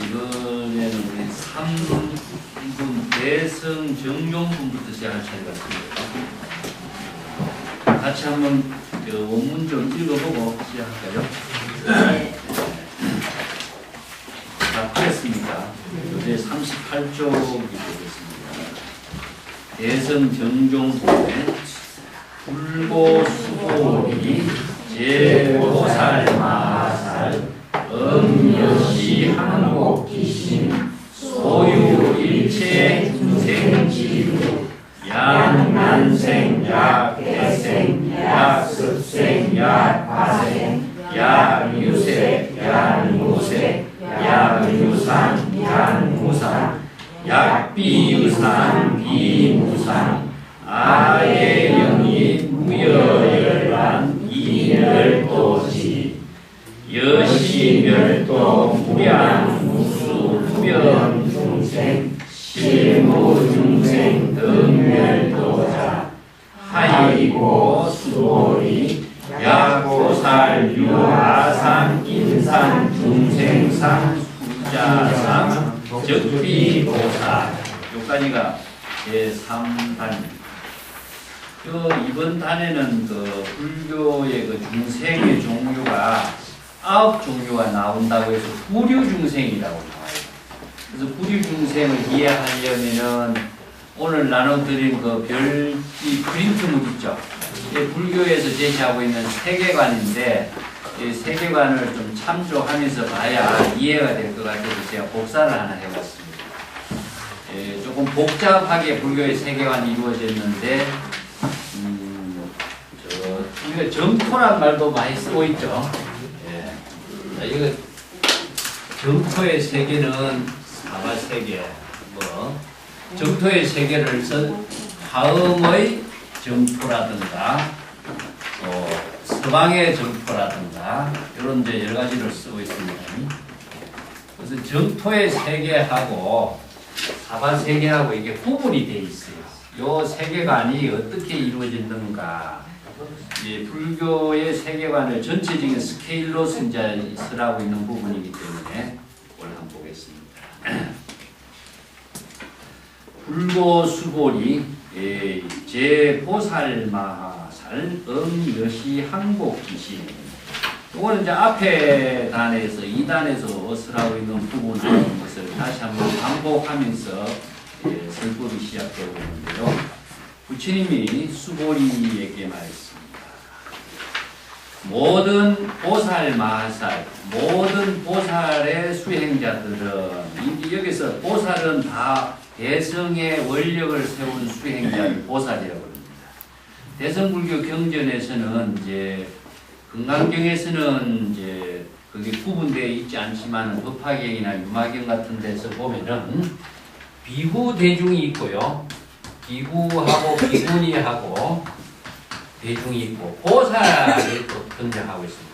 이번에는 우리 3분 대성 정용분부터 시작할 차례가 있습니다. 같이 한번 원문 좀 읽어보고 시작할까요? 네. 다 풀었습니까? 이제 38쪽이 되겠습니다. 대성 정종분의 불고수고리 제보살 마살 음여시 한곡기심 소유일체 중생지루 양난생 약대생 약습생 약화생 약유색 약무색 약유산 약무산 약비유산 비무산 아예영이 무여열반 이멸도지 여시멸도 무량무수 무변중생 실무중생 등멸도자 하이고 수도리 야고살 유아상 인산 중생상 수자상 적비보살 여기까지가 제3단입니다. 이번 단에는 불교의 중생의 종류가 9종류가 나온다고 해서 부류중생이라고 나와요. 그래서 부류중생을 이해하려면은 오늘 나눠드린 별지 프린트물 있죠. 불교에서 제시하고 있는 세계관인데 이 세계관을 좀 참조하면서 봐야 이해가 될 것 같아서 제가 복사를 하나 해봤습니다. 조금 복잡하게 불교의 세계관이 이루어졌는데 우리가 정토란 말도 많이 쓰고 있죠. 이거 정토의 세계는 사바세계, 정토의 세계를 쓴 화엄의 정토라든가, 서방의 정토라든가 이런 이제 여러 가지를 쓰고 있습니다. 그래서 정토의 세계하고 사바세계하고 이게 구분이 되어 있어요. 이 세계관이 어떻게 이루어졌는가? 불교의 세계관을 전체적인 스케일로 쓰라고 있는 부분이기 때문에 오늘 한번 보겠습니다. 불고수고리 제보살마살 음여시 항복기시 이거는 이제 앞에 단에서 2단에서 쓰라고 있는 부분을 것을 다시 한번 반복하면서 설법이 시작되고 있는데요. 부처님이 수고리에게 말했습니다. 모든 보살 마살, 모든 보살의 수행자들은 여기서 보살은 다 대성의 원력을 세운 수행자를 보살이라고 합니다. 대성불교 경전에서는 이제 금강경에서는 이제 그게 구분되어 있지 않지만 법화경이나 유마경 같은 데서 보면은 비구 대중이 있고요. 비구하고 비구니하고 대중이 있고 보살이 또 등장하고 있습니다.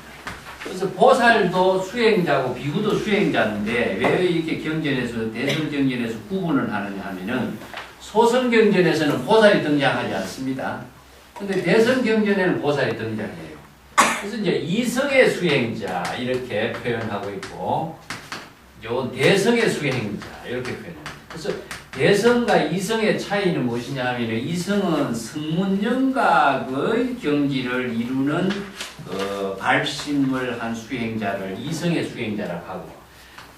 그래서 보살도 수행자고 비구도 수행자인데 왜 이렇게 경전에서 대성경전에서 구분을 하느냐 하면은 소성경전에서는 보살이 등장하지 않습니다. 근데 대성경전에는 보살이 등장해요. 그래서 이제 이성의 수행자 이렇게 표현하고 있고 요 대성의 수행자 이렇게 표현합니다. 그래서 대성과 이성의 차이는 무엇이냐 하면 이성은 성문영각의 경지를 이루는 발심을 한 수행자를 이성의 수행자라고 하고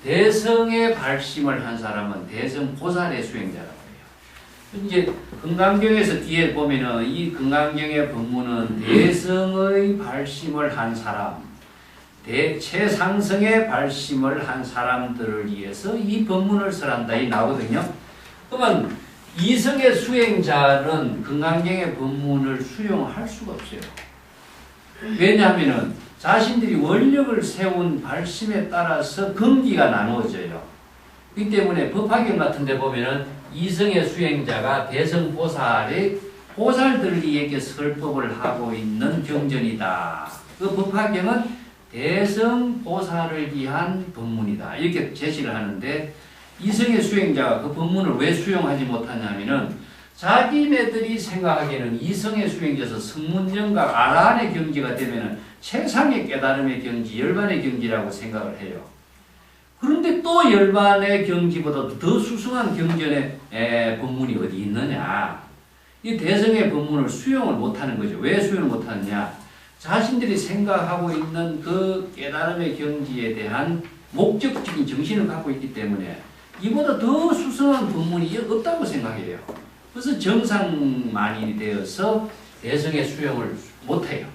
대성의 발심을 한 사람은 대성 보살의 수행자라고 해요. 이제 금강경에서 뒤에 보면은 이 금강경의 법문은 대성의 발심을 한 사람, 최상승의 발심을 한 사람들을 위해서 이 법문을 설한다 이 나오거든요. 그러면 이성의 수행자는 금강경의 법문을 수용할 수가 없어요. 왜냐하면 자신들이 원력을 세운 발심에 따라서 금기가 나누어져요. 그렇기 때문에 법화경 같은 데 보면은 이성의 수행자가 대성보살의 보살들에게 설법을 하고 있는 경전이다. 그 법화경은 대성보살을 위한 법문이다. 이렇게 제시를 하는데 이성의 수행자가 그 법문을 왜 수용하지 못하냐면은 자기네들이 생각하기에는 이성의 수행자에서 성문정각 아라한의 경지가 되면은 최상의 깨달음의 경지, 열반의 경지라고 생각을 해요. 그런데 또 열반의 경지보다도 더 수승한 경전의 법문이 어디 있느냐? 이 대성의 법문을 수용을 못하는 거죠. 왜 수용을 못하느냐? 자신들이 생각하고 있는 그 깨달음의 경지에 대한 목적적인 정신을 갖고 있기 때문에 이보다 더 수승한 법문이 없다고 생각해요. 그래서 정상만이 되어서 대성의 수용을 못해요.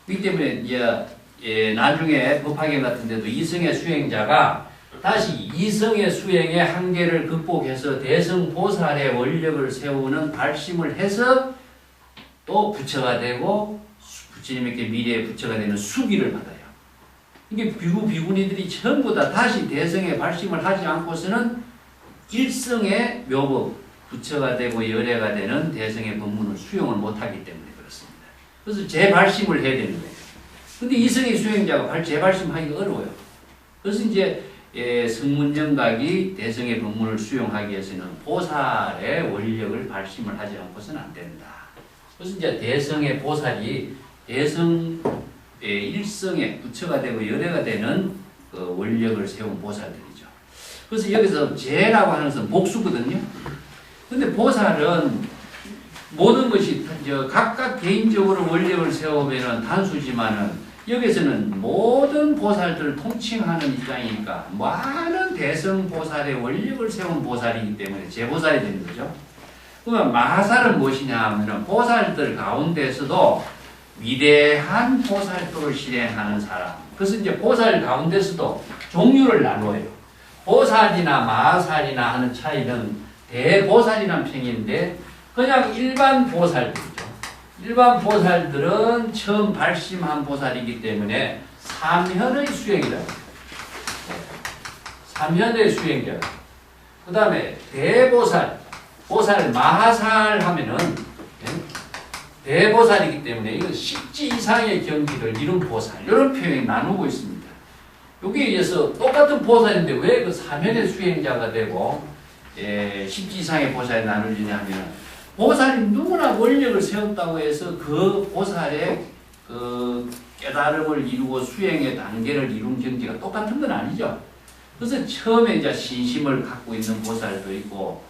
그렇기 때문에 이제 나중에 법화경 같은 데도 이성의 수행자가 다시 이성의 수행의 한계를 극복해서 대성 보살의 원력을 세우는 발심을 해서 또 부처가 되고 부처님에게 미래의 부처가 되는 수기를 받아요. 이게 비구 비구니들이 전부 다 다시 대성의 발심을 하지 않고서는 일성의 묘법 부처가 되고 열애가 되는 대성의 법문을 수용을 못하기 때문에 그렇습니다. 그래서 재발심을 해야 되는 거예요. 근데 이성의 수행자가 재발심하기가 어려워요. 그래서 이제 성문정각이 대성의 법문을 수용하기 위해서는 보살의 원력을 발심을 하지 않고서는 안 된다. 그래서 이제 대성의 보살이 대성의 일성의 부처가 되고 열애가 되는 그 원력을 세운 보살들이죠. 그래서 여기서 재라고 하는 것은 복수거든요. 근데 보살은 모든 것이 각각 개인적으로 원력을 세우면 단수지만은 여기서는 모든 보살들을 통칭하는 입장이니까 많은 대성 보살의 원력을 세운 보살이기 때문에 제보살이 되는 거죠. 그러면 마하살은 무엇이냐 하면 보살들 가운데서도 위대한 보살도를 실행하는 사람. 그래서 이제 보살 가운데서도 종류를 나누어요. 보살이나 마하살이나 하는 차이는 대보살이라는 평인데 그냥 일반 보살들이죠. 일반 보살들은 처음 발심한 보살이기 때문에 삼현의 수행이라고 해요. 삼현의 수행자. 그 다음에 대보살, 보살 마하살 하면은 대보살이기 때문에 이건 십지 이상의 경지를 이룬 보살 이런 표현이 나누고 있습니다. 여기에 의해서 똑같은 보살인데 왜 그 삼현의 수행자가 되고 십지 이상의 보살이 나누느냐 하면 보살이 누구나 원력을 세웠다고 해서 그 보살의 그 깨달음을 이루고 수행의 단계를 이룬 경지가 똑같은 건 아니죠. 그래서 처음에 이제 신심을 갖고 있는 보살도 있고,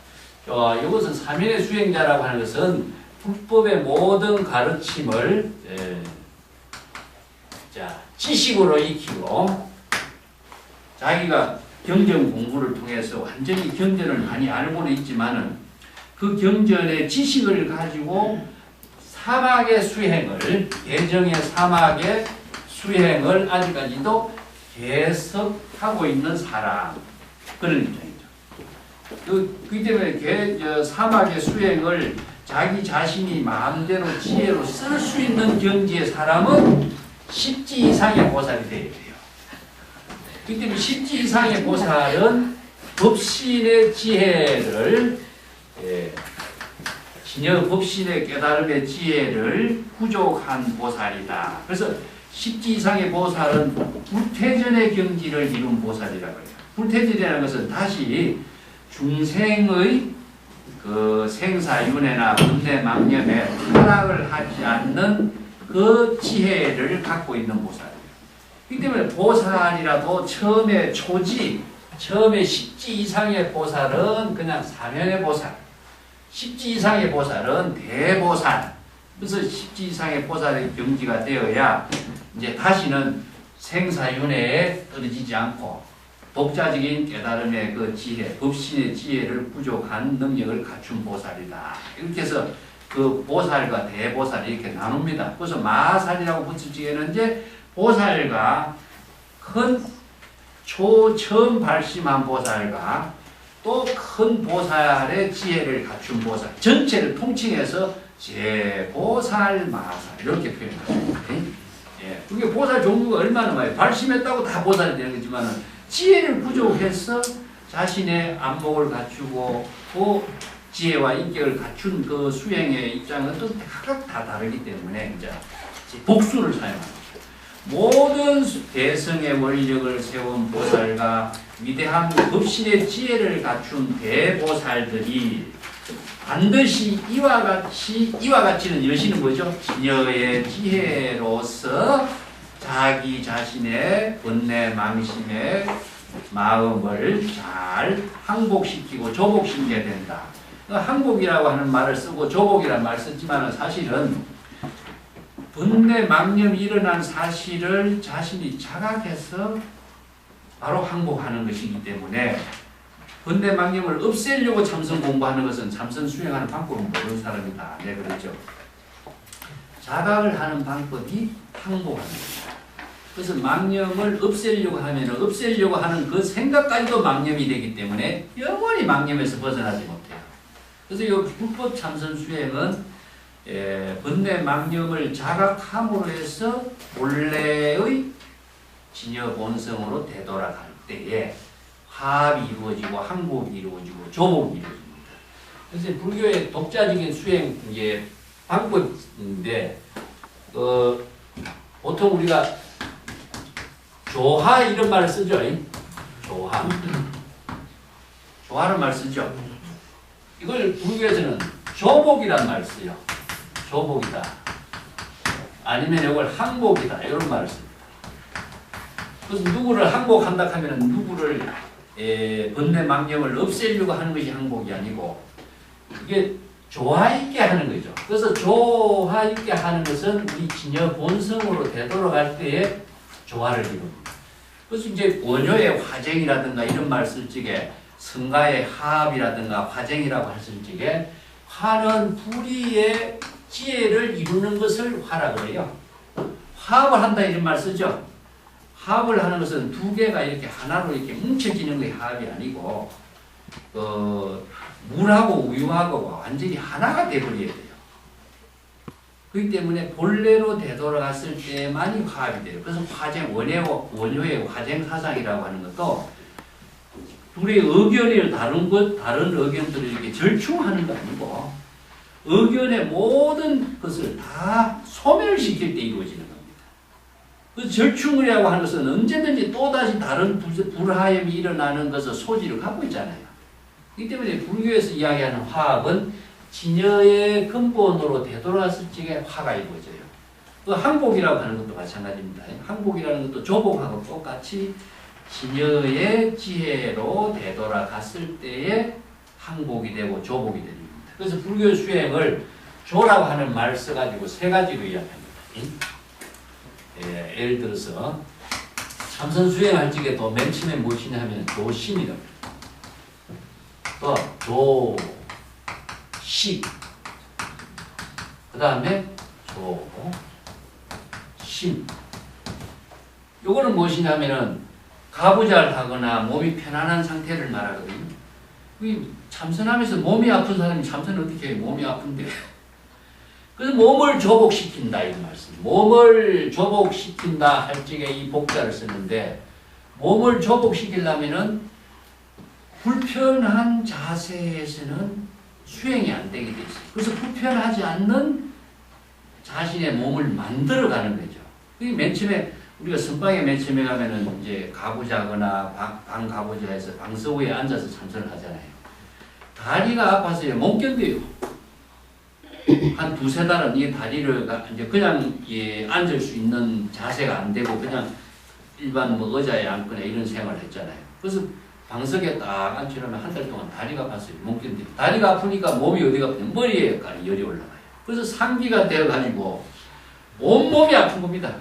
이것은 삼현의 수행자라고 하는 것은 불법의 모든 가르침을 지식으로 익히고 자기가 경전 공부를 통해서 완전히 경전을 많이 알고는 있지만은 그 경전의 지식을 가지고 사막의 수행을, 대정의 사막의 수행을 아직까지도 계속하고 있는 사람, 그런 입장이죠. 그렇기 때문에 사막의 수행을 자기 자신이 마음대로 지혜로 쓸 수 있는 경지의 사람은 십지 이상의 보살이 되어야 돼요. 그렇기 때문에 십지 이상의 보살은 법신의 지혜를 진여 법신의 깨달음의 지혜를 부족한 보살이다. 그래서 십지 이상의 보살은 불퇴전의 경지를 이룬 보살이라고 해요. 불퇴전이라는 것은 다시 중생의 그 생사윤회나 번뇌망념에 타락을 하지 않는 그 지혜를 갖고 있는 보살이에요. 그렇기 때문에 보살이라도 처음에 처음에 십지 이상의 보살은 그냥 사면의 보살, 십지 이상의 보살은 대보살. 그래서 십지 이상의 보살의 경지가 되어야 이제 다시는 생사윤회에 떨어지지 않고 독자적인 깨달음의 그 지혜, 법신의 지혜를 부족한 능력을 갖춘 보살이다. 이렇게 해서 그 보살과 대보살이 이렇게 나눕니다. 그래서 마하살이라고 붙이기에는 이제 보살과 처음 발심한 보살과 또 큰 보살의 지혜를 갖춘 보살, 전체를 통칭해서 제보살, 마하살 이렇게 표현합니다. 예, 그게 보살 종류가 얼마나 많아요. 발심했다고 다 보살이 되는 거지만은 지혜를 부족해서 자신의 안목을 갖추고 그 지혜와 인격을 갖춘 그 수행의 입장은 또 각각 다 다르기 때문에 이제 복수를 사용합니다. 모든 대성의 원력을 세운 보살과 위대한 법신의 지혜를 갖춘 대보살들이 반드시 이와 같이는 이러시는 거죠. 진여의 지혜로서 자기 자신의 번뇌 망심의 마음을 잘 항복시키고 조복시켜야 된다. 항복이라고 하는 말을 쓰고 조복이라는 말을 썼지만 사실은 번뇌 망념이 일어난 사실을 자신이 자각해서 바로 항복하는 것이기 때문에 번뇌 망념을 없애려고 참선 공부하는 것은 참선 수행하는 방법을 모르는 사람이다. 네, 그렇죠. 자각을 하는 방법이 항복하는 것이다. 그래서 망념을 없애려고 하는 그 생각까지도 망념이 되기 때문에 영원히 망념에서 벗어나지 못해요. 그래서 이 불법 참선 수행은 번뇌 망념을 자각함으로 해서 본래의 진여 본성으로 되돌아갈 때에 화합이 이루어지고 항복이 이루어지고 조복이 이루어집니다. 그래서 불교의 독자적인 수행 방법인데 보통 우리가 조화 이런 말을 쓰죠. 조화. 조화는 말 쓰죠. 이걸 불교에서는 조복이란 말을 써요. 조복이다. 아니면 이걸 항복이다. 이런 말을 씁니다. 그래서 누구를 항복한다 하면 누구를 번뇌 망념을 없애려고 하는 것이 항복이 아니고 이게 조화 있게 하는 거죠. 그래서 조화 있게 하는 것은 우리 진여 본성으로 되돌아갈 때에 조화를 이룹니다. 그래서 이제 원효의 화쟁이라든가 이런 말 쓸 적에 성가의 화합이라든가 화쟁이라고 했을 적에 화는 불의의 지혜를 이루는 것을 화라 그래요. 화합을 한다 이런 말 쓰죠. 화합을 하는 것은 두 개가 이렇게 하나로 이렇게 뭉쳐지는 게 화합이 아니고 물하고 우유하고 완전히 하나가 되어버려야 돼요. 그렇기 때문에 본래로 되돌아갔을 때만이 화합이 돼요. 그래서 화쟁, 원효의 화쟁 사상이라고 하는 것도 둘의 의견을 다른 의견들을 이렇게 절충하는 거 아니고 의견의 모든 것을 다 소멸시킬 때 이루어지는 겁니다. 그래서 절충이라고 하는 것은 언제든지 또다시 다른 불화염이 일어나는 것을 소지를 갖고 있잖아요. 그렇기 때문에 불교에서 이야기하는 화합은 진여의 근본으로 되돌아왔을 적에 화가 이루어져요. 그 항복이라고 하는 것도 마찬가지입니다. 항복이라는 것도 조복하고 똑같이 진여의 지혜로 되돌아갔을 때에 항복이 되고 조복이 되는 겁니다. 그래서 불교 수행을 조라고 하는 말을 써가지고 세 가지로 이야기합니다. 예를 들어서 참선 수행할 적에 또 맨 처음에 무엇이냐 하면 조심이다. 또 조식, 그 다음에 조심. 요거는 무엇이냐면은 가부좌를 하거나 몸이 편안한 상태를 말하거든요. 참선하면서 몸이 아픈 사람이 참선을 어떻게 해요? 몸이 아픈데. 그래서 몸을 조복시킨다 이 말씀. 몸을 조복시킨다 할 적에 이 복자를 쓰는데 몸을 조복시키려면은 불편한 자세에서는 수행이 안 되게 돼 있어요. 그래서 불편하지 않는 자신의 몸을 만들어가는 거죠. 그게 맨 처음에 우리가 선방에 맨 처음에 가면은 이제 가부자거나 방 가부자에서 방서구에 앉아서 참선을 하잖아요. 다리가 아파서요 못 견뎌요. 한 두세 달은 이 다리를 이제 그냥 앉을 수 있는 자세가 안 되고 그냥 일반 뭐 의자에 앉거나 이런 생활을 했잖아요. 그래서 방석에 딱 앉으려면 한 달 동안 다리가 아팠어요. 못 견뎌요. 다리가 아프니까 몸이 어디가 아프냐 머리에 열이 올라가요. 그래서 상기가 되어가지고 온몸이 아픈 겁니다.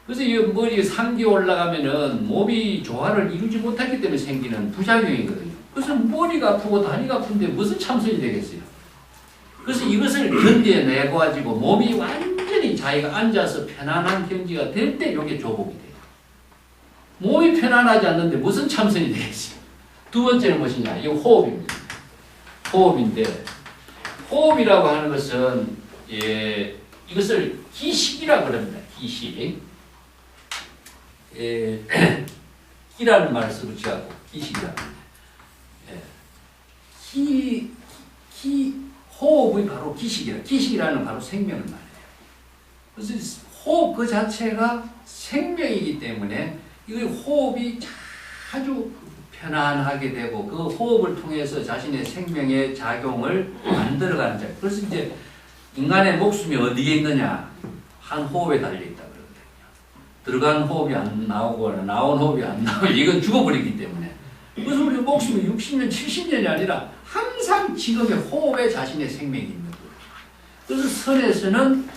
그래서 이 머리에 상기 올라가면은 몸이 조화를 이루지 못하기 때문에 생기는 부작용이거든요. 그래서 머리가 아프고 다리가 아픈데 무슨 참선이 되겠어요? 그래서 이것을 견뎌내고 가지고 몸이 완전히 자기가 앉아서 편안한 경지가 될 때 이게 조복이 돼요. 몸이 편안하지 않는데 무슨 참선이 되겠어요? 두 번째는 무엇이냐? 이 호흡입니다. 호흡인데 호흡이라고 하는 것은 이것을 기식이라고 합니다. 기식. 기라는 말을 쓰고 지하고 기식이라고 합니다. 호흡이 바로 기식이라는 바로 생명을 말해요. 그래서 호흡 그 자체가 생명이기 때문에 이 호흡이 아주 편안하게 되고 그 호흡을 통해서 자신의 생명의 작용을 만들어가는 자. 그래서 이제 인간의 목숨이 어디에 있느냐? 한 호흡에 달려있다 그러거든요. 들어간 호흡이 안 나오거나 나온 호흡이 안 나오고 이건 죽어버리기 때문에. 그래서 우리 목숨이 60년, 70년이 아니라 항상 지금의 호흡에 자신의 생명이 있는 거예요. 그래서 선에서는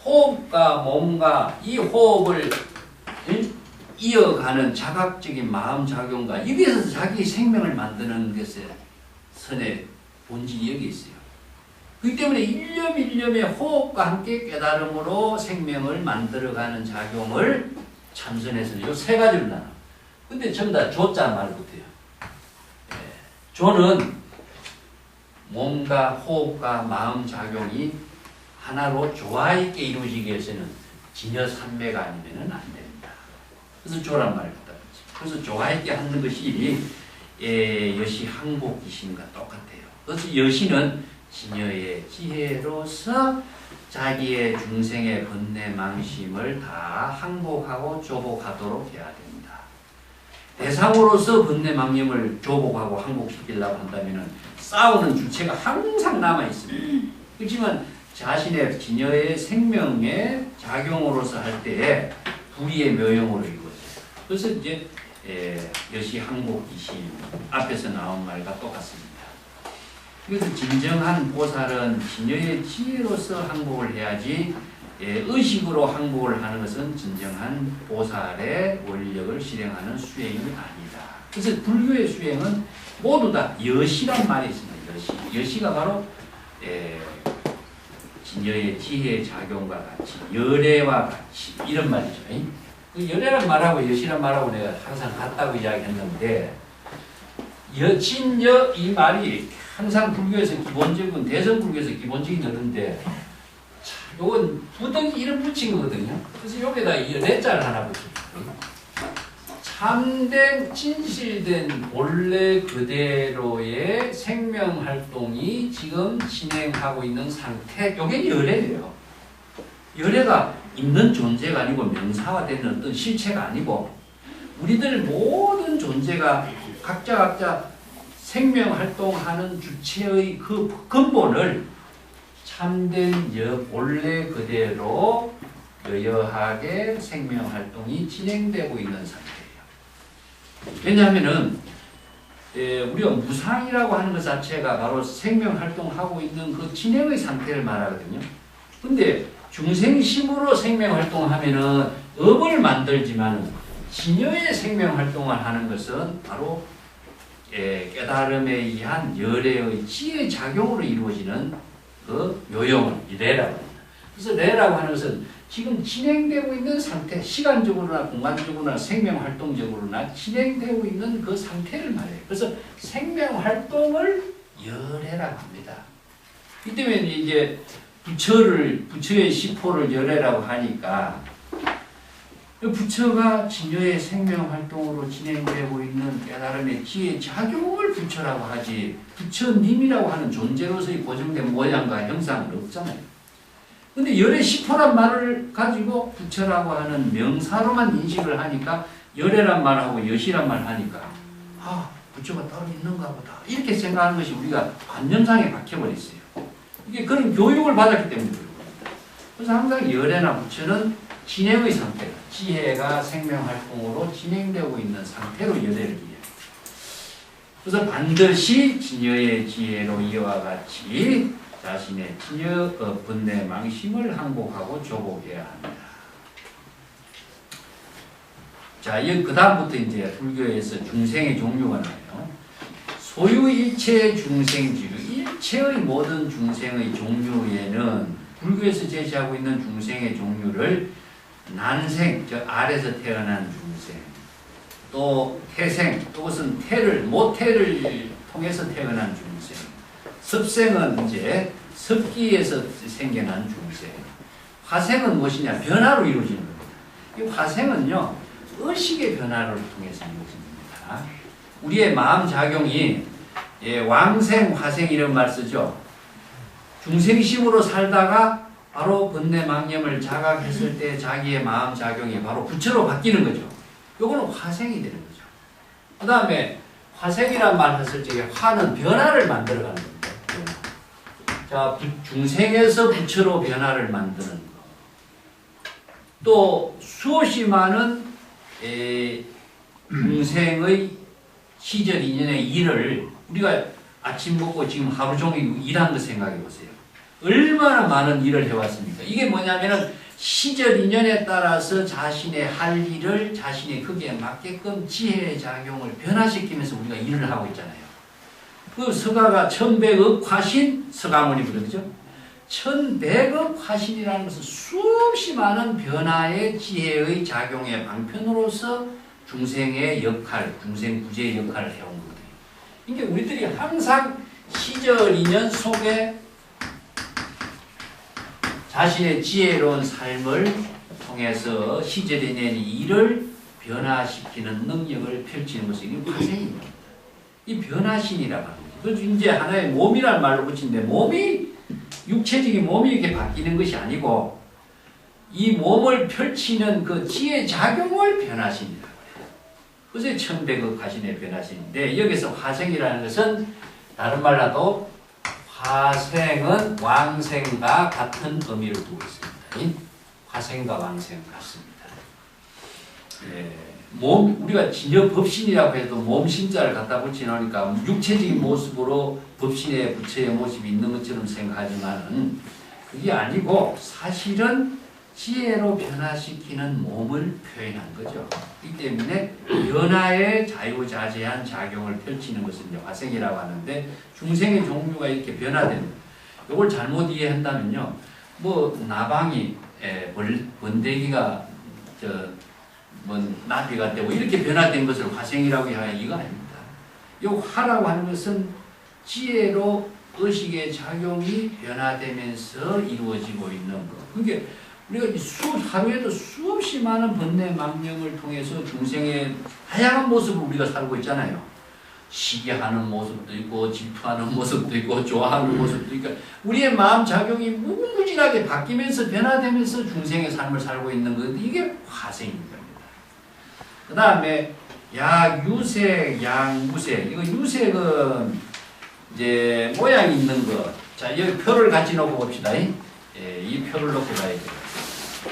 호흡과 몸과 이 호흡을 이어가는 자각적인 마음작용과 여기에서 자기 생명을 만드는 것에 선의 본질이 여기 있어요. 그렇기 때문에 일념 일념의 호흡과 함께 깨달음으로 생명을 만들어가는 작용을 참선에서는 이 세 가지로 나눠. 근데 전부 다 조자 말부터요. 조는 몸과 호흡과 마음작용이 하나로 조화있게 이루어지기 위해서는 진여산매가 아니면 안 됩니다. 그래서 조란 말을 갖다 그래서 조화있게 하는 것이 여시 항복이신과 똑같아요. 그래서 여시는 진여의 지혜로서 자기의 중생의 번뇌 망심을 다 항복하고 조복하도록 해야 됩니다. 대상으로서 번뇌 망심을 조복하고 항복시키려고 한다면 싸우는 주체가 항상 남아있습니다. 그렇지만 자신의 진여의 생명의 작용으로서 할 때에 불의의 묘용으로 이루어져요. 그래서 이제 여시 항복이심 앞에서 나온 말과 똑같습니다. 그래서 진정한 보살은 진여의 지혜로서 항복을 해야지 의식으로 항복을 하는 것은 진정한 보살의 원력을 실행하는 수행이 아니다. 그래서 불교의 수행은 모두 다 여시란 말이 있습니다. 여시가 바로 진여의 지혜의 작용과 같이 열애와 같이 이런 말이죠. 그 열애란 말하고 여시란 말하고 내가 항상 같다고 이야기했는데 진여 이 말이 항상 불교에서 기본적인 대성불교에서 기본적인 어른데 요건 부득이 이름 붙인 거거든요. 그래서 여기다 열애자를 하나 붙여요. 참된 진실된 본래 그대로의 생명활동이 지금 진행하고 있는 상태, 이게 열애예요. 열애가 있는 존재가 아니고 명사화되는 어떤 실체가 아니고 우리들 모든 존재가 각자 생명활동하는 주체의 그 근본을 참된 본래 그대로 여여하게 생명활동이 진행되고 있는 상태예요. 왜냐하면은 우리가 무상이라고 하는 것 자체가 바로 생명활동하고 있는 그 진행의 상태를 말하거든요. 근데 중생심으로 생명활동하면은 업을 만들지만 진여의 생명활동을 하는 것은 바로 깨달음에 의한 열애의 지혜의 작용으로 이루어지는 그 요용을 레라고 합니다. 그래서 레라고 하는 것은 지금 진행되고 있는 상태, 시간적으로나 공간적으로나 생명활동적으로나 진행되고 있는 그 상태를 말해요. 그래서 생명활동을 열애라고 합니다. 이 때문에 이제 부처의 시포를 열애라고 하니까 부처가 진여의 생명활동으로 진행되고 있는 깨달음의 지혜 작용을 부처라고 하지 부처님이라고 하는 존재로서의 고정된 모양과 형상은 없잖아요. 근데 열애 시포란 말을 가지고 부처라고 하는 명사로만 인식을 하니까 열애란 말하고 여시란 말 하니까 부처가 따로 있는가 보다 이렇게 생각하는 것이 우리가 관념상에 박혀버렸어요. 이게 그런 교육을 받았기 때문에 그런 겁니다. 그래서 항상 열애나 부처는 진행의 상태가 지혜가 생명활동으로 진행되고 있는 상태로 열애를 이해해요. 그래서 반드시 진여의 지혜로 이와 같이 자신의 진여 번뇌 망심을 항복하고 조복해야 합니다. 자, 그 다음부터 이제 불교에서 중생의 종류가 나와요. 소유 일체 중생지류, 일체의 모든 중생의 종류에는 불교에서 제시하고 있는 중생의 종류를 난생, 즉 아래서 태어난 중생, 또 태생, 그것은 모태를 통해서 태어난 중생, 습생은 이제 습기에서 생겨난 중생, 화생은 무엇이냐? 변화로 이루어지는 겁니다. 이 화생은요, 의식의 변화를 통해서 이루어집니다. 우리의 마음작용이 왕생, 화생 이런 말 쓰죠. 중생심으로 살다가 바로 번뇌 망념을 자각했을 때 자기의 마음작용이 바로 부처로 바뀌는 거죠. 요거는 화생이 되는 거죠. 그 다음에 화생이란 말 했을 적에 화는 변화를 만들어가는 겁니다. 자, 중생에서 부처로 변화를 만드는 거. 또 수없이 많은 중생의 시절 인연의 일을 우리가 아침 먹고 지금 하루 종일 일한 거 생각해 보세요. 얼마나 많은 일을 해왔습니까? 이게 뭐냐면은 시절 인연에 따라서 자신의 할 일을 자신의 거기에 맞게끔 지혜의 작용을 변화시키면서 우리가 일을 하고 있잖아요. 그 서가가 1100억 화신 서가모니 부르죠. 1100억 화신이라는 것은 수없이 많은 변화의 지혜의 작용의 방편으로서 중생의 역할, 중생 구제의 역할을 해온 거거든요. 그러니까 우리들이 항상 시절 인연 속에 자신의 지혜로운 삶을 통해서 시절 인연의 일을 변화시키는 능력을 펼치는 것이 이게 화생입니다. 이 변화신이라고 합니다. 그래서 이제 하나의 몸이라는 말로 붙이는데 몸이 육체적인 몸이 이렇게 바뀌는 것이 아니고 이 몸을 펼치는 그 지혜 작용을 변화신이라고 해요. 그래서 1100억 화신의 변화신인데 여기서 화생이라는 것은 다른 말로도 화생은 왕생과 같은 의미를 두고 있습니다. 화생과 왕생 같습니다. 우리가 진여 법신이라고 해도 몸 신자를 갖다 붙여놓으니까 육체적인 모습으로 법신의 부처의 모습이 있는 것처럼 생각하지만은 그게 아니고 사실은 지혜로 변화시키는 몸을 표현한 거죠. 이 때문에 변화의 자유자재한 작용을 펼치는 것을 이제 화생이라고 하는데 중생의 종류가 이렇게 변화되는 이걸 잘못 이해한다면요. 뭐 나방이 번데기가 나비가 되고 이렇게 변화된 것을 화생이라고 해야 이거 아닙니다. 이 화라고 하는 것은 지혜로 의식의 작용이 변화되면서 이루어지고 있는 것. 그러니까 우리가 하루에도 수없이 많은 번뇌 망령을 통해서 중생의 다양한 모습을 우리가 살고 있잖아요. 시기하는 모습도 있고 질투하는 모습도 있고 좋아하는 모습도 있고 우리의 마음 작용이 무궁무진하게 바뀌면서 변화되면서 중생의 삶을 살고 있는 것. 이게 화생입니다. 그 다음에 야유색, 양무색. 이거 유색은 이제 모양 있는 거. 자, 여기 표를 같이 놓고 봅시다. 이 표를 놓고 봐야 돼요.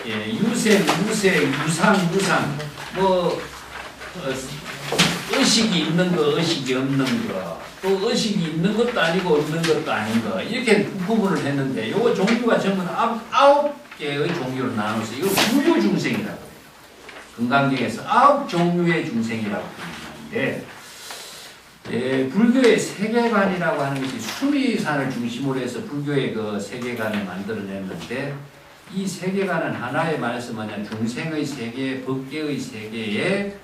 유색, 무색, 유상, 무상. 의식이 있는 거, 의식이 없는 거. 또 의식이 있는 것도 아니고 없는 것도 아닌 거. 이렇게 구분을 했는데 요거 종류가 전부 아홉 개의 종류로 나눠서 이거 불교중생이라고 해요. 금강경에서 9종류의 중생이라고 하는데 불교의 세계관이라고 하는 것이 수미산을 중심으로 해서 불교의 그 세계관을 만들어냈는데 이 세계관은 하나의 말에서 뭐냐 중생의 세계, 법계의 세계에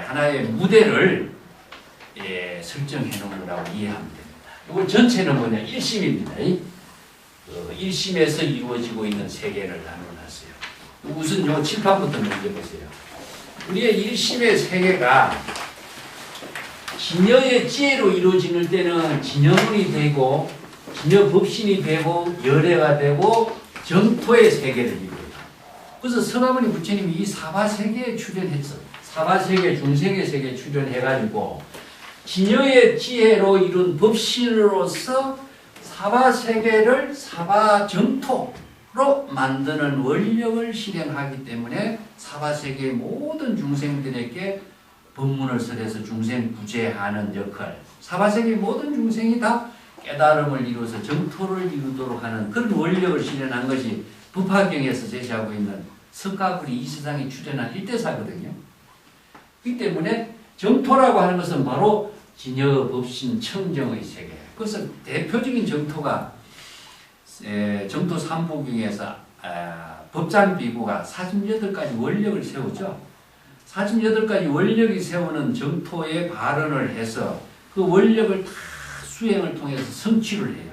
하나의 무대를 설정해 놓은 거라고 이해하면 됩니다. 이걸 전체는 뭐냐 일심입니다. 일심에서 이루어지고 있는 세계를 나눠놨어요. 우선 요 칠판부터 먼저 보세요. 우리의 일심의 세계가 진여의 지혜로 이루어지는 때는 진여문이 되고 진여법신이 되고 열애가 되고 정토의 세계를 이루어요. 그래서 서가모니 부처님이 이 사바세계에 출연했어. 사바세계 중생의 세계에 출연해가지고 진여의 지혜로 이룬 법신으로서 사바세계를 사바정토로 만드는 원력을 실행하기 때문에 사바세계의 모든 중생들에게 법문을 설해서 중생 구제하는 역할, 사바세계의 모든 중생이 다 깨달음을 이루어서 정토를 이루도록 하는 그런 원력을 실현한 것이 법화경에서 제시하고 있는 석가불이 이 세상에 출현한 일대사거든요. 그렇기 때문에 정토라고 하는 것은 바로 진여, 법신, 청정의 세계. 그래서 대표적인 정토가 정토 3부경에서 법장비구가 48가지 원력을 세우죠. 48가지 원력이 세우는 정토에 발언을 해서 그 원력을 다 수행을 통해서 성취를 해요.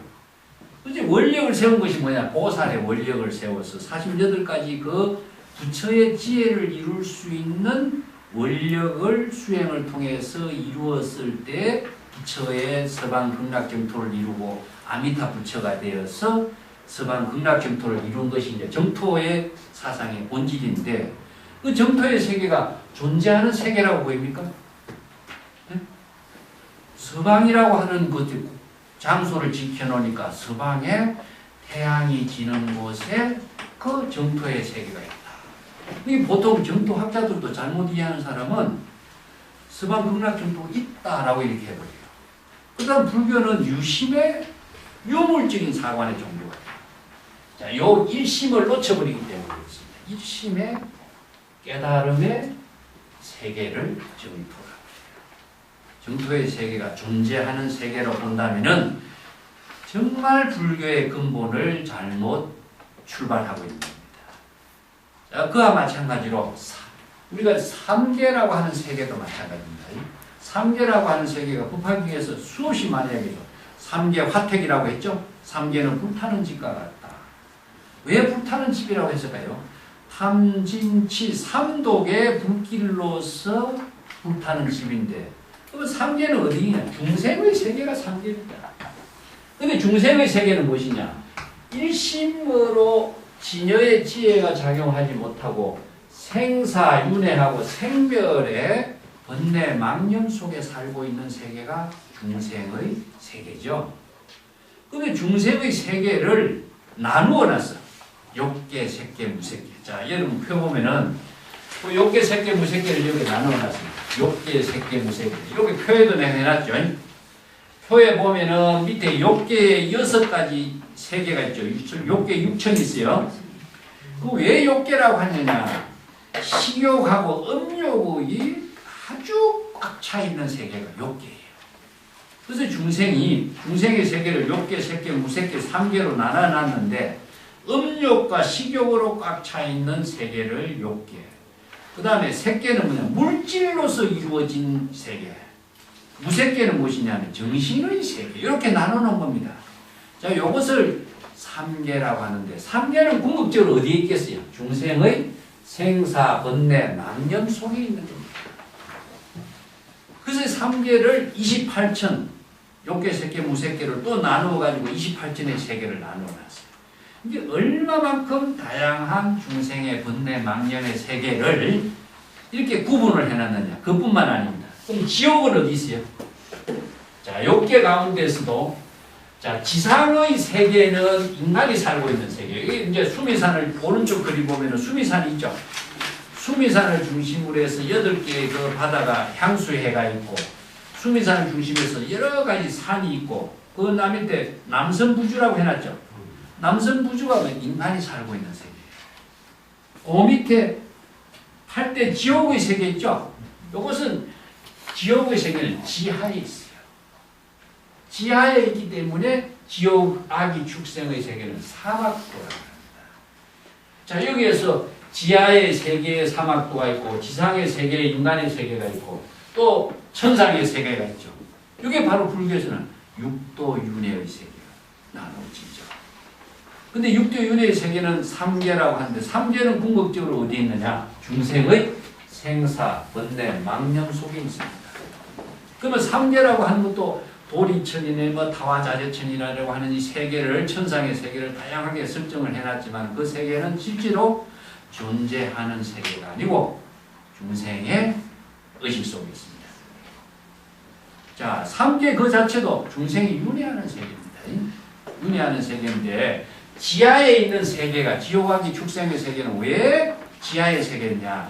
이제 원력을 세운 것이 뭐냐? 보살의 원력을 세워서 48가지 그 부처의 지혜를 이룰 수 있는 원력을 수행을 통해서 이루었을 때 부처의 서방 극락정토를 이루고 아미타 부처가 되어서 서방 극락정토를 이룬 것이 이제 정토의 사상의 본질인데 그 정토의 세계가 존재하는 세계라고 보입니까? 네? 서방이라고 하는 그 장소를 지켜놓으니까 서방에 태양이 지는 곳에 그 정토의 세계가 있다. 이 보통 정토학자들도 잘못 이해하는 사람은 서방 극락 정토가 있다라고 이렇게 해버려요. 그 다음 불교는 유심의 유물적인 사관의 종교가 돼요. 자, 요 일심을 놓쳐버리기 때문에 그렇습니다. 일심의 깨달음의 세계를 정토라고 해요. 정토의 세계가 존재하는 세계로 본다면은 정말 불교의 근본을 잘못 출발하고 있는 겁니다. 자, 그와 마찬가지로 우리가 삼계라고 하는 세계도 마찬가지입니다. 삼계라고 하는 세계가 법화경에서 수없이 많이 얘기죠. 삼계 화택이라고 했죠. 삼계는 불타는 집과 같다. 왜 불타는 집이라고 했을까요? 탐진치 삼독의 불길로서 불타는 집인데, 그럼 삼계는 어디냐? 중생의 세계가 삼계입니다. 근데 중생의 세계는 무엇이냐? 일심으로 진여의 지혜가 작용하지 못하고 생사윤회하고 생멸의 번뇌 망념 속에 살고 있는 세계가 중생의 세계죠. 근데 중생의 세계를 나누어 놨어. 욕계, 색계, 무색계. 자, 여러분 표 보면은 욕계, 색계, 무색계를 여기 나누어 놨습니다. 욕계, 색계, 무색계. 여기 표에도 내가 해놨죠. 표에 보면은 밑에 욕계에 6가지 세계가 있죠. 욕계 6천이 있어요. 그 왜 욕계라고 하느냐? 식욕하고 음욕이 아주 꽉 차 있는 세계가 욕계예요. 그래서 중생의 세계를 욕계, 색계, 무색계 3개로 나눠놨는데 음욕과 식욕으로 꽉 차 있는 세계를 욕계. 그 다음에 색계는 뭐냐? 물질로서 이루어진 세계. 무색계는 무엇이냐면 정신의 세계. 이렇게 나눠놓은 겁니다. 자, 이것을 삼계라고 하는데, 삼계는 궁극적으로 어디에 있겠어요? 중생의 생사, 번뇌, 망념 속에 있는 겁니다. 그래서 삼계를 28천, 욕계, 색계, 무색계를 또 나누어가지고 28천의 세계를 나누어놨어요. 이게 얼마만큼 다양한 중생의 번뇌, 망념의 세계를 이렇게 구분을 해놨느냐. 그뿐만 아닙니다. 그럼 지옥은 어디 있어요? 자, 욕계 가운데서도 자, 지상의 세계는 인간이 살고 있는 세계. 이게 이제 수미산을 오른쪽 그림 보면은 수미산이 있죠. 수미산을 중심으로 해서 8개의 그 바다가 향수해가 있고, 수미산을 중심으로 해서 여러 가지 산이 있고, 그 밑에 남선부주라고 해놨죠. 남선부주가 인간이 살고 있는 세계예요. 그 밑에 8대 지옥의 세계 있죠. 이것은 지옥의 세계는 지하에 있어요. 지하에 있기 때문에 지옥 아기 축생의 세계는 사막도라고 합니다. 자, 여기에서 지하의 세계에 사막도가 있고 지상의 세계에 인간의 세계가 있고 또 천상의 세계가 있죠. 이게 바로 불교에서는 육도윤회의 세계가 나눠지죠. 근데 육도윤회의 세계는 삼계라고 하는데 삼계는 궁극적으로 어디에 있느냐? 중생의 생사, 번뇌, 망념 속에 있습니다. 그러면 삼계라고 하는 것도 도리천이네 뭐 타화자재천이라고 하는 이 세계를 천상의 세계를 다양하게 설정을 해놨지만 그 세계는 실제로 존재하는 세계가 아니고 중생의 의식 속에 있습니다. 자, 삼계 그 자체도 중생이 윤회하는 세계입니다. 윤회하는 세계인데 지하에 있는 세계가 지옥아기 축생의 세계는 왜 지하의 세계냐?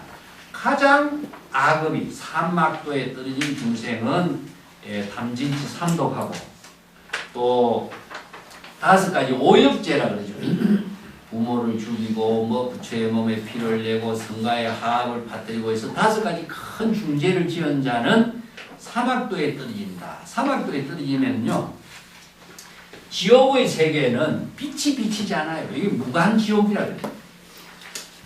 가장 악업이 삼막도에 떨어진 중생은 탐진치 삼독하고 또 5가지 오역죄라 그러죠. 부모를 죽이고 뭐 부처의 몸에 피를 내고 성가의 하합을 받들이고 해서 5가지 큰 중죄를 지은 자는 사막도에 떨어진다. 사막도에 떨어지면요 지옥의 세계는 빛이 비치지 않아요. 이게 무간지옥이라 그래요.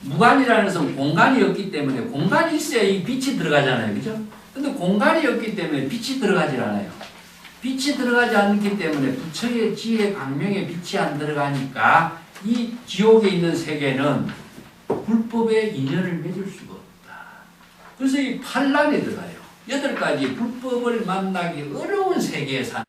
무간이라는 것은 공간이 없기 때문에 공간이 있어야 이 빛이 들어가잖아요. 그죠? 근데 공간이 없기 때문에 빛이 들어가지 않아요. 빛이 들어가지 않기 때문에 부처의 지혜 광명에 빛이 안 들어가니까 이 지옥에 있는 세계는 불법의 인연을 맺을 수가 없다. 그래서 이 판란에 들어가요. 8가지 불법을 만나기 어려운 세계에 사는